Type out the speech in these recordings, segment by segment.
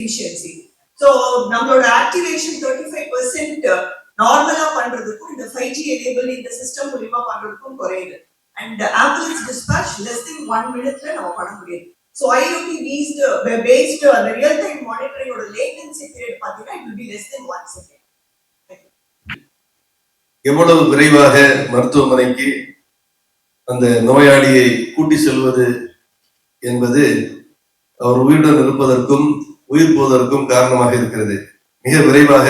efficiency. So நம்மளோட activation 35% நார்மலா பண்றதுக்கும் இந்த 5G enable இந்த சிஸ்டம் மூலமா பண்றதுக்கும் குறையுது. And ambulance dispatch less than 1 minuteல நம்ம பண்ண முடியும். So IoT based the real time monitoring ஓட latency period பாத்தீங்கன்னா it will be less than 1 second. எவ்வளவு விரைவாக மருத்துவமனைக்கு அந்த நோயாளியை கூட்டி செல்வது என்பது அவர் உயிருடன் இருப்பதற்கும் உயிர் போவதற்கும் காரணமாக இருக்கிறது. மிக விரைவாக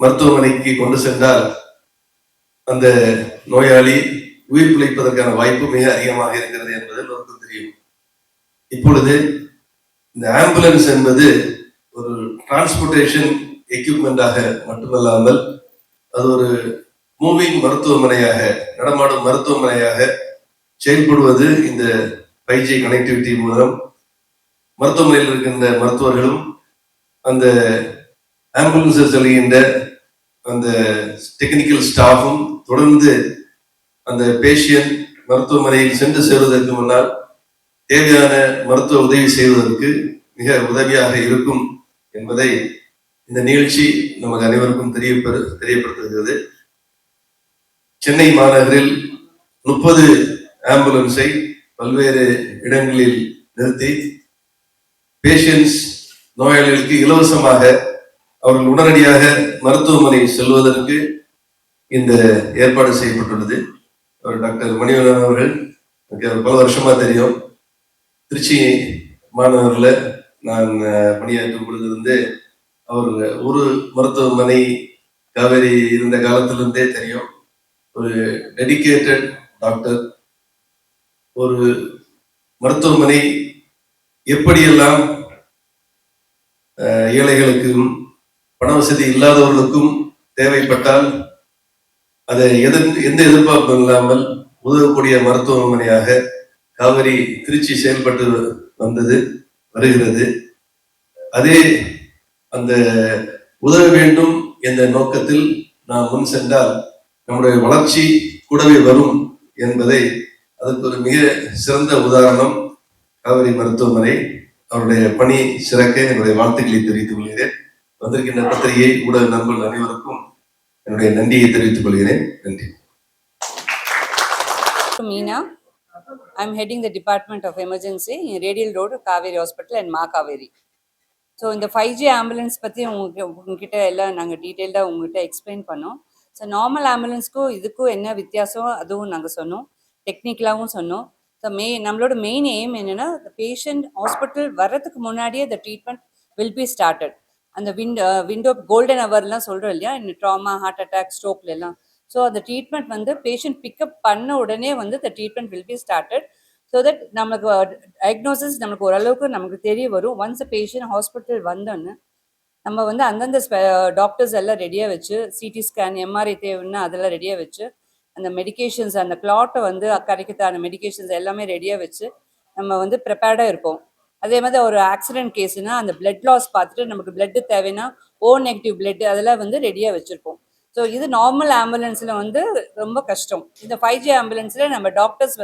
மருத்துவமனைக்கு கொண்டு சென்றால் அந்த நோயாளி உயிர் பிழைப்பதற்கான வாய்ப்பு மிக அதிகமாக இருக்கிறது என்பது நமக்கு தெரியும். இப்பொழுது இந்த ஆம்புலன்ஸ் என்பது ஒரு டிரான்ஸ்போர்டேஷன் எக்யூப்மெண்டாக மட்டுமல்லாமல் அது ஒரு மூவிங் மருத்துவமனையாக, நடமாடும் மருத்துவமனையாக செயல்படுவது இந்த 5G கனெக்டிவிட்டி மூலம் மருத்துவமனையில் இருக்கின்ற மருத்துவர்களும் அந்த ஆம்புலன்ஸில் செல்கின்ற அந்த டெக்னிக்கல் ஸ்டாஃபும் தொடர்ந்து அந்த பேஷியன்ட் மருத்துவமனையில் சென்று சேருவதற்கு முன்னால் தேவையான மருத்துவ உதவி செய்வதற்கு மிக உதவியாக இருக்கும் என்பதை இந்த நிகழ்ச்சி நமக்கு அனைவருக்கும் தெரியப்படுத்துகிறது. சென்னை மாநகரில் 30 ஆம்புலன்ஸை பல்வேறு இடங்களில் நிறுத்தி பேஷண்ட்ஸ் நோயாளிகளுக்கு இலவசமாக அவர்கள் உடனடியாக மருத்துவமனை செல்வதற்கு இந்த ஏற்பாடு செய்யப்பட்டுள்ளது. டாக்டர் மணிவண்ணன் அவர்கள் பல வருஷமா தெரியும். திருச்சி மாநகரில் நான் பணியாற்றும் பொழுது அவர் ஒரு மருத்துவமனை காவேரி இருந்த காலத்திலிருந்தே தெரியும். ஒரு டெடிகேட்டட் டாக்டர். ஒரு மருத்துவமனை எப்படியெல்லாம் ஏழைகளுக்கும் பண வசதி இல்லாதவர்களுக்கும் தேவைப்பட்டால் அதை எந்த எதிர்பார்ப்பும் இல்லாமல் உதவக்கூடிய மருத்துவமனையாக காவிரி திருச்சி செயல்பட்டு வருகிறது. அதே அந்த உதவ வேண்டும் என்ற நோக்கத்தில் நாம் முன் சென்றால் நம்முடைய வளர்ச்சி கூடவே வரும் என்பதை அதற்கு ஒரு மிக சிறந்த உதாரணம் காவிரி மருத்துவமனை. அவருடைய பணி சிறக்க என்னுடைய வாழ்த்துக்களை தெரிவித்துக் கொள்கிறேன். வந்திருக்கின்ற பத்திரிகை ஊடக நண்பர்கள் அனைவருக்கும் என்னுடைய நன்றியை தெரிவித்துக் கொள்கிறேன். நன்றி. Meena, I'm heading the Department of Emergency in Radial Road, Kaveri Hospital and Ma Kaveri. So இந்த 5G ஆம்புலன்ஸ் பற்றி உங்ககிட்ட எல்லாம் நாங்கள் டீட்டெயில்டாக உங்ககிட்ட எக்ஸ்பிளைன் பண்ணோம். ஸோ நார்மல் ஆம்புலன்ஸ்க்கும் இதுக்கும் என்ன வித்தியாசம் அதுவும் நாங்கள் சொன்னோம், டெக்னிக்கலாகவும் சொன்னோம். ஸோ நம்மளோட மெயின் எய்ம் என்னென்னா, பேஷண்ட் ஹாஸ்பிட்டல் வர்றதுக்கு முன்னாடியே the treatment will be started. அந்த விண்டோ கோல்டன் ஹவர்லாம் சொல்கிறோம் இல்லையா, இந்த ட்ராமா, ஹார்ட் அட்டாக், ஸ்ட்ரோக்லாம். ஸோ அந்த ட்ரீட்மெண்ட் பேஷண்ட் பிக்கப் பண்ண உடனே the treatment will be started. So that நமக்கு டயக்னோசிஸ் நமக்கு ஓரளவுக்கு நமக்கு தெரிய வரும். ஒன்ஸ் பேஷண்ட் ஹாஸ்பிட்டல் வந்தோன்னு நம்ம அந்தந்த டாக்டர்ஸ் எல்லாம் ரெடியாக வச்சு, சிடி ஸ்கேன், எம்ஆர்ஐ தேவைன்னா அதெல்லாம் ரெடியாக வச்சு, அந்த மெடிக்கேஷன்ஸ், அந்த கிளாட்டை கரைக்கிறதான மெடிக்கேஷன்ஸ் எல்லாமே ரெடியாக வச்சு நம்ம ப்ரிப்பேர்டாக இருப்போம். அதே மாதிரி ஒரு ஆக்சிடென்ட் கேஸுனா அந்த பிளட் லாஸ் பார்த்துட்டு நமக்கு பிளட்டு தேவைன்னா நெகட்டிவ் பிளட் அதெல்லாம் ரெடியாக வச்சுருப்போம். ஸோ இது நார்மல் ஆம்புலன்ஸில் ரொம்ப கஷ்டம். இந்த 5G ஆம்புலன்ஸில் நம்ம டாக்டர்ஸ்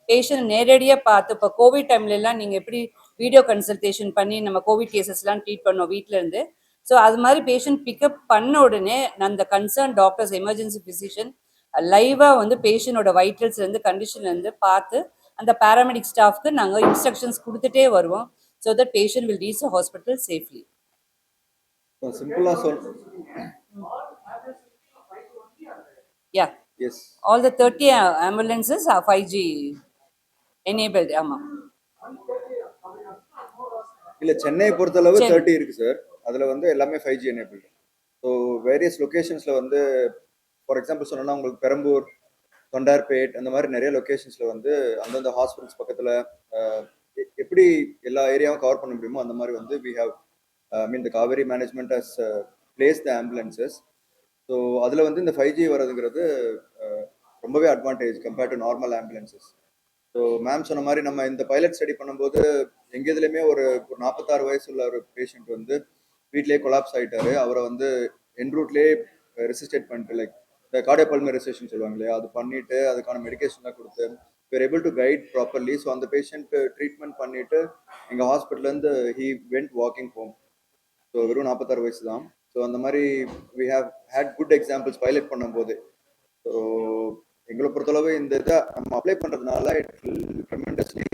பேஷண்ட் நேரடியாக பார்த்து, இப்போ கோவிட் டைம்லலாம் நீங்கள் எப்படி வீடியோ கன்சல்டேஷன் பண்ணி நம்ம கோவிட் கேசஸ்லாம் ட்ரீட் பண்ணோம் வீட்டிலேருந்து. ஸோ அது மாதிரி பேஷண்ட் பிக்கப் பண்ண உடனே அந்த கன்சர்ன் டாக்டர்ஸ், எமர்ஜென்சி ஃபிசிஷியன் லைவாக பேஷண்டோட வைட்டல்ஸ்லேருந்து கண்டிஷன்லேருந்து பார்த்து அந்த பேராமெடிக் ஸ்டாஃப்க்கு நாங்கள் இன்ஸ்ட்ரக்ஷன்ஸ் கொடுத்துட்டே வருவோம். So that patient will reach the hospital safely. Yeah. Yes. All the 30 ambulances are 5G enabled. ஆமா. இல்ல சென்னை பொறுத்தளவு 30 இருக்கு சார். அதுல எல்லாமே 5G enabled. ஸோ வேரியஸ் லொகேஷன்ஸ்ல ஃபார் எக்ஸாம்பிள் சொன்னா உங்களுக்கு பெரம்பூர், தொண்டார்பேட் அந்த மாதிரி நிறைய லொகேஷன்ஸ்ல அந்தந்த ஹாஸ்பிட்டல்ஸ் பக்கத்துல எப்படி எல்லா ஏரியாவும் கவர் பண்ண முடியுமோ அந்த மாதிரி we have the Kaveri management has placed the ambulances. So அதில் இந்த 5G வரதுங்கிறது ரொம்பவே advantage compared to normal ambulances. So ma'am சொன்ன மாதிரி நம்ம இந்த பைலட் ஸ்டடி பண்ணும்போது எங்கே இதுலையுமே ஒரு 46 வயசு உள்ள ஒரு பேஷண்ட் வீட்லேயே கொலாப்ஸ் ஆகிட்டாரு. அவரை என்ரூட்லேயே ரெசிஸ்டேட் பண்ணிட்டு, லைக் இந்த கார்டியோபல்மரி ரெசிஸ்டேஷன் சொல்லுவாங்க இல்லையா, அது பண்ணிட்டு அதுக்கான மெடிக்கேஷன்லாம் கொடுத்து we're able to guide properly. So on the patient treatment பண்ணிட்டு எங்க ஹாஸ்பிட்டல்ல இருந்து he went walking home. So வெறும் 46 வயசு தான். ஸோ அந்த மாதிரி we have had good examples pilot பண்ணும்போது. ஸோ எங்களை பொறுத்தளவு இந்த இதை நம்ம அப்ளை பண்றதுனால it will tremendously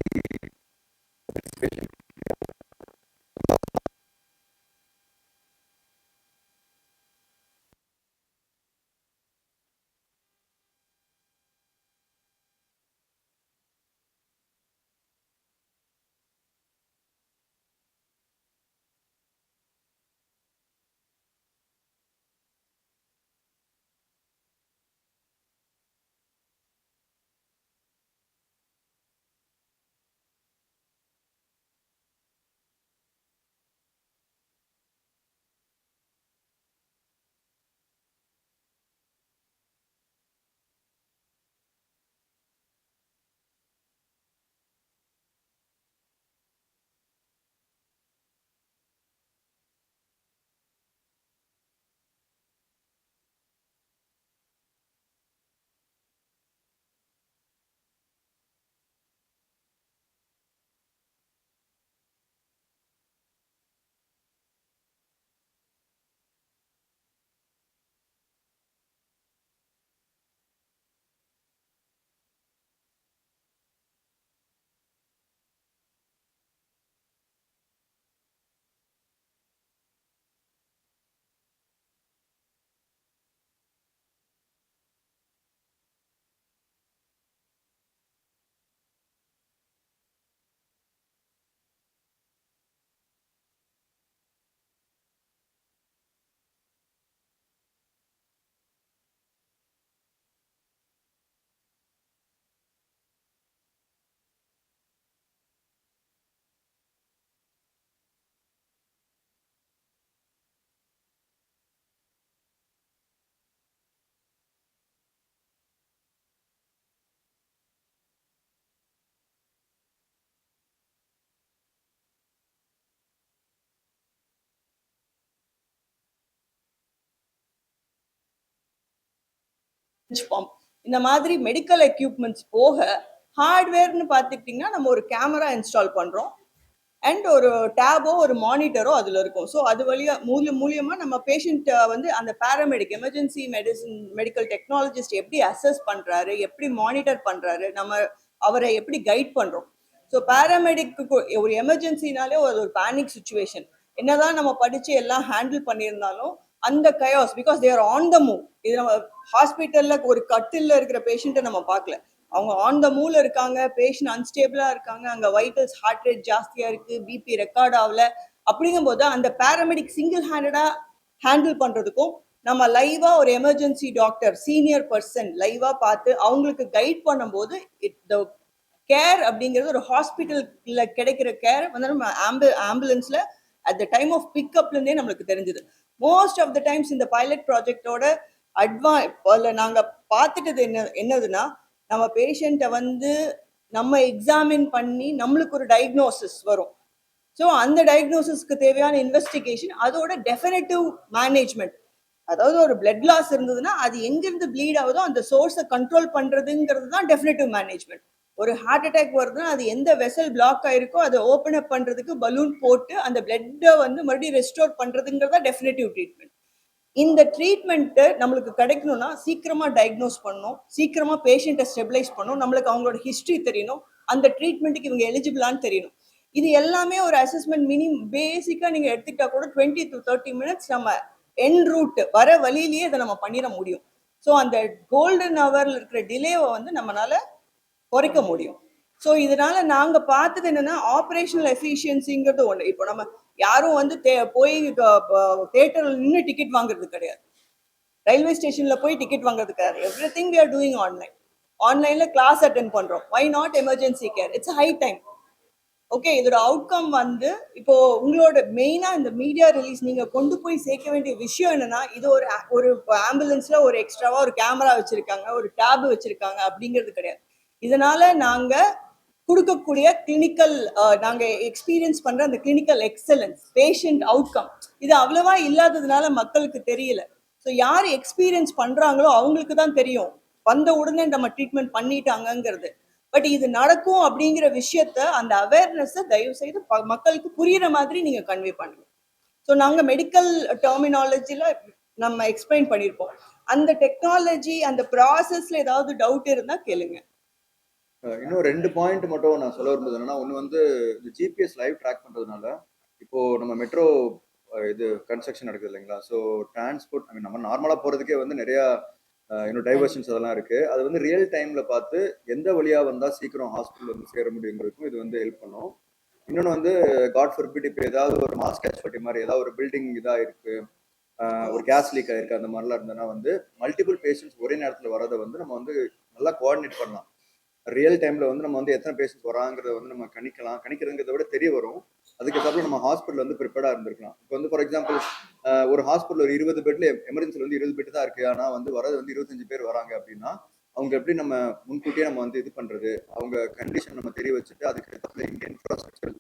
பம்ப் இந்த மாதிரி மெடிக்கல் எக்யூப்மெண்ட்ஸ் போக ஹார்ட்வேர்னு பார்த்துக்கிட்டிங்கன்னா நம்ம ஒரு கேமரா இன்ஸ்டால் பண்ணுறோம் அண்ட் ஒரு டேபோ ஒரு மானிட்டரோ அதில் இருக்கும். ஸோ அது மூலியமாக நம்ம பேஷண்ட்டை வந்து அந்த பேராமெடிக் எமர்ஜென்சி மெடிக்கல் டெக்னாலஜிஸ்ட் எப்படி அசஸ் பண்ணுறாரு, எப்படி மானிட்டர் பண்ணுறாரு, நம்ம அவரை எப்படி கைட் பண்ணுறோம். ஸோ பேராமெடிக்கு ஒரு எமர்ஜென்சினாலே ஒரு பேனிக் சுச்சுவேஷன், என்னதான் நம்ம படித்து எல்லாம் ஹேண்டில் பண்ணியிருந்தாலும் அந்த chaos because they're on the move. இது நம்ம ஹாஸ்பிட்டல்ல ஒரு கட்டில்ல இருக்கிற பேஷண்ட்டை நம்ம பார்க்கல, அவங்க ஆன் த மூவ்ல இருக்காங்க, பேஷண்ட் அன்ஸ்டேபிளா இருக்காங்க, அங்க வைட்டல்ஸ் ஹார்ட் ரேட் ஜாஸ்தியா இருக்கு, பிபி ரெக்கார்ட் ஆகல. அப்படிங்கும்போது அந்த பேராமெடிக் சிங்கிள் ஹேண்டடா ஹேண்டில் பண்றதுக்கும் நம்ம லைவா ஒரு எமர்ஜென்சி டாக்டர் சீனியர் பர்சன் லைவா பார்த்து அவங்களுக்கு கைட் பண்ணும்போது கேர் அப்படிங்கிறது ஒரு ஹாஸ்பிட்டல்ல கிடைக்கிற கேர் வந்து நம்ம ஆம்புலன்ஸ்ல அட் த டைம் ஆஃப் பிக்கப்ல இருந்தே நம்மளுக்கு தெரிஞ்சது. மோஸ்ட் ஆஃப் த டைம்ஸ் இந்த பைலட் ப்ராஜெக்டோட நாங்க பார்த்துட்டது என்னதுன்னா, நம்ம பேஷண்ட்டை வந்து நம்ம எக்ஸாமின் பண்ணி நம்மளுக்கு ஒரு டயக்னோசிஸ் வரும். ஸோ அந்த டயக்னோசிஸ்க்கு தேவையான இன்வெஸ்டிகேஷன், அதோட டெஃபினட்டிவ் மேனேஜ்மெண்ட். அதாவது ஒரு பிளட் லாஸ் இருந்ததுன்னா அது எங்கிருந்து ப்ளீட் ஆகுதோ அந்த சோர்ஸை கண்ட்ரோல் பண்றதுங்கிறது தான் டெஃபினட்டிவ் மேனேஜ்மெண்ட். ஒரு ஹார்ட் அட்டாக் வருதுன்னா அது எந்த வெசல் பிளாக் ஆயிருக்கோ அதை ஓப்பன் அப் பண்றதுக்கு பலூன் போட்டு அந்த பிளட்டை வந்து மறுபடியும் ரெஸ்டோர் பண்றதுங்கிறதா டெஃபினட்டிவ் ட்ரீட்மெண்ட். இந்த ட்ரீட்மெண்ட்டு நம்மளுக்கு கிடைக்கணும்னா சீக்கிரமா டயக்னோஸ் பண்ணணும், சீக்கிரமா பேஷண்ட்டை ஸ்டெபிலைஸ் பண்ணணும், நம்மளுக்கு அவங்களோட ஹிஸ்ட்ரி தெரியணும், அந்த ட்ரீட்மெண்ட்டுக்கு இவங்க எலிஜிபிளான்னு தெரியணும். இது எல்லாமே ஒரு அசஸ்மெண்ட் பேசிக்கா நீங்க எடுத்துக்கிட்டா கூட 20 to 30 minutes நம்ம என் ரூட் வர வழியிலேயே இதை நம்ம பண்ணிட முடியும். ஸோ அந்த கோல்டன் ஹவர்ல இருக்கிற டிலேவை வந்து நம்மளால குறைக்க முடியும். ஸோ இதனால நாங்க பார்த்தது என்னன்னா, ஆப்ரேஷனல் எஃபிஷியன்சிங்கிறது ஒன்று. இப்போ நம்ம யாரும் வந்து போய் தியேட்டர்ல நின்று டிக்கெட் வாங்குறது கிடையாது, ரயில்வே ஸ்டேஷன்ல போய் டிக்கெட் வாங்குறது கிடையாது. Everything we are doing online. ஆன்லைன்ல கிளாஸ் அட்டென்ட் பண்றோம். Why not emergency care? It's high time. Okay, இதோட அவுட்கம் வந்து இப்போ உங்களோட மெயினா இந்த மீடியா ரிலீஸ் நீங்க கொண்டு போய் சேர்க்க வேண்டிய விஷயம் என்னன்னா, இது ஒரு ஆம்புலன்ஸ்ல ஒரு எக்ஸ்ட்ராவா ஒரு கேமரா வச்சிருக்காங்க, ஒரு டேப் வச்சிருக்காங்க அப்படிங்கிறது கிடையாது. இதனால நாங்க கொடுக்கக்கூடிய கிளினிக்கல் நாங்க எக்ஸ்பீரியன்ஸ் பண்ற அந்த கிளினிக்கல் எக்ஸலன்ஸ், பேஷண்ட் அவுட்கம் இது அவ்வளவா இல்லாததுனால மக்களுக்கு தெரியல. ஸோ யார் எக்ஸ்பீரியன்ஸ் பண்றாங்களோ அவங்களுக்கு தான் தெரியும் வந்த உடனே நம்ம ட்ரீட்மெண்ட் பண்ணிட்டாங்கிறது. பட் இது நடக்கும் அப்படிங்கிற விஷயத்த அந்த அவேர்னஸை தயவு செய்து மக்களுக்கு புரியுற மாதிரி நீங்க கன்வே பண்ணுங்க. ஸோ நாங்கள் மெடிக்கல் டெர்மினாலஜியில் நம்ம எக்ஸ்பிளைன் பண்ணியிருப்போம். அந்த டெக்னாலஜி அந்த ப்ராசஸ்ல ஏதாவது டவுட் இருந்தா கேளுங்க. இன்னும் 2 பாயிண்ட் மட்டும் நான் சொல்ல விரும்புது என்னன்னா, ஒன்று வந்து இந்த ஜிபிஎஸ் லைவ் ட்ராக் பண்ணுறதுனால இப்போ நம்ம மெட்ரோ இது கன்ஸ்ட்ரக்ஷன் நடக்குது இல்லைங்களா? ஸோ டிரான்ஸ்போர்ட் ஐ மீன் நம்ம நார்மலாக போகிறதுக்கே வந்து நிறையா இன்னும் டைவர்ஷன்ஸ் அதெல்லாம் இருக்குது. அது வந்து ரியல் டைமில் பார்த்து எந்த வழியாக வந்தால் சீக்கிரம் ஹாஸ்பிட்டல் வந்து சேர முடியுங்கிறதுக்கும் இது வந்து ஹெல்ப் பண்ணும். இன்னொன்று வந்து காட் ஃபர்பிட் இப்போ ஏதாவது ஒரு மாஸ் கேஷுவாலிட்டி மாதிரி ஏதாவது ஒரு பில்டிங் இதாக இருக்குது, ஒரு கேஸ் லீக் ஆயிருக்கு, அந்த மாதிரிலாம் இருந்ததுன்னா வந்து மல்டிபிள் பேஷண்ட்ஸ் ஒரே நேரத்தில் வரதை வந்து நம்ம வந்து நல்லா கோஆர்டினேட் பண்ணலாம். ரியல் டைம்ல வந்து நம்ம வந்து எத்தனை பேஷண்ட்ஸ் வராங்கிறத வந்து நம்ம கணிக்கிறதுங்கிறத விட தெரிய வரும். அதுக்கப்புறம் நம்ம ஹாஸ்பிட்டல் வந்து ப்ரிப்பேர்டா இருந்திருக்கலாம். இப்போ வந்து ஃபார் எக்ஸாம்பிள் ஒரு ஹாஸ்பிட்டல் ஒரு 20 பெட்ல எமர்ஜென்சில வந்து 20 பெட் தான் இருக்கு, ஆனா வந்து வரது வந்து 25 பேர் வராங்க அப்படின்னா அவங்க எப்படி நம்ம முன்கூட்டியே நம்ம வந்து இது பண்றது, அவங்க கண்டிஷன் நம்ம தெரிய வச்சுட்டு அதுக்கு ஏற்ற இன்ஃப்ராஸ்ட்ரக்சர்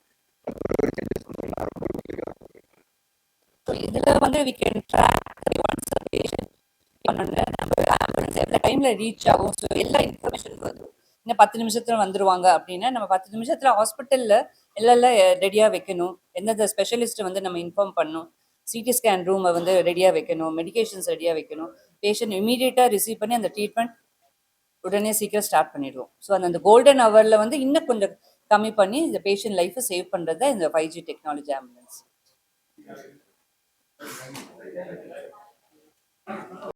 ஸோ இதில் வந்து we can track once a patient நம்ம ஆம்புலன்ஸ் எவ்வளோ டைமில் ரீச் ஆகும். ஸோ எல்லா இன்ஃபர்மேஷன் வரும். இன்னும் 10 நிமிஷத்துல வந்துருவாங்க அப்படின்னா நம்ம 10 நிமிஷத்துல ஹாஸ்பிட்டல்ல எல்லாம் ரெடியா வைக்கணும். எந்தெந்த ஸ்பெஷலிஸ்ட் வந்து நம்ம இன்ஃபார்ம் பண்ணணும், சிடி ஸ்கேன் ரூமை வந்து ரெடியா வைக்கணும், மெடிகேஷன்ஸ் ரெடியா வைக்கணும். பேஷண்ட் இமீடியட்டா ரிசீவ் பண்ணி அந்த ட்ரீட்மெண்ட் உடனே சீக்கிரம் ஸ்டார்ட் பண்ணிடுவோம். ஸோ அந்த கோல்டன் ஹவர்ல வந்து இன்னும் கொஞ்சம் கம்மி பண்ணி இந்த பேஷண்ட் லைஃப்பை சேவ் பண்றது இந்த 5G டெக்னாலஜி ஆம்புலன்ஸ்.